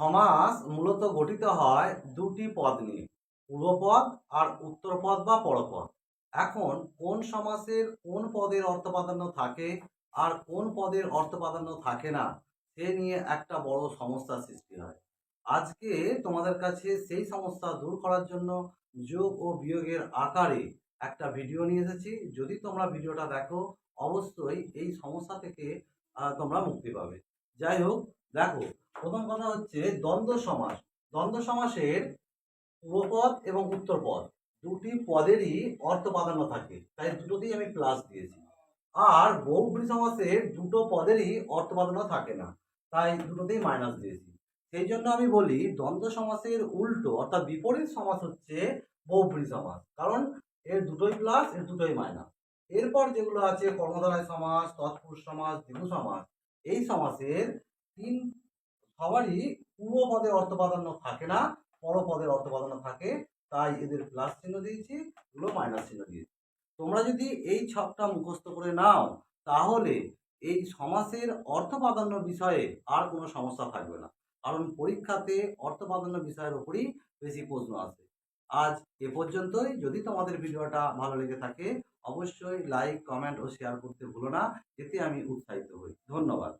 সমাস মূলত গঠিত হয় দুটি পদ নিয়ে, পূর্বপদ আর উত্তরপদ বা পরপদ। এখন কোন সমাসের কোন পদের অর্থপ্রাধান্য থাকে আর কোন পদের অর্থপ্রাধান্য থাকে না, সে নিয়ে একটা বড় সমস্যার সৃষ্টি হয়। আজকে তোমাদের কাছে সেই সমস্যা দূর করার জন্য যোগ ও বিয়োগের আকারে একটা ভিডিও নিয়ে এসেছি। যদি তোমরা ভিডিওটা দেখো, অবশ্যই এই সমস্যা থেকে তোমরা মুক্তি পাবে। যাই হোক, দেখো, প্রথম কথা হচ্ছে দ্বন্দ্ব সমাস। দ্বন্দ্ব সমাসের পূর্বপদ এবং উত্তরপদ দুটি পদেরই অর্থ প্রাধান্য থাকে, তাই দুটোতেই আমি প্লাস দিয়েছি। আর বহুব্রী সমাসের দুটো পদেরই অর্থ প্রাধান্য থাকে না, তাই দুটোতেই মাইনাস দিয়েছি। সেই জন্য আমি বলি দ্বন্দ্ব সমাসের উল্টো অর্থাৎ বিপরীত সমাস হচ্ছে বহুব্রী সমাস, কারণ এর দুটোই প্লাস, এর দুটোই মাইনাস। এরপর যেগুলো আছে কর্মধারয় সমাস, তৎপুরুষ সমাস, দ্বিগু সমাস, এই সমাসের তিন সবারই পূর্বপদের অর্থ প্রাধান্য থাকে না, পরপদের অর্থ প্রাধান্য থাকে, তাই এদের প্লাস চিহ্ন দিয়েছি, এগুলো মাইনাস চিহ্ন দিয়েছি। তোমরা যদি এই ছকটা মুখস্থ করে নাও, তাহলে এই সমাসের অর্থ প্রাধান্য বিষয়ে আর কোনো সমস্যা থাকবে না, কারণ পরীক্ষাতে অর্থ প্রাধান্য বিষয়ের উপরই বেশি প্রশ্ন আসে। আজ এ পর্যন্তই। যদি তোমাদের ভিডিওটা ভালো লেগে থাকে, অবশ্যই লাইক, কমেন্ট ও শেয়ার করতে ভুলো না, এতে আমি উৎসাহিত হই। ধন্যবাদ।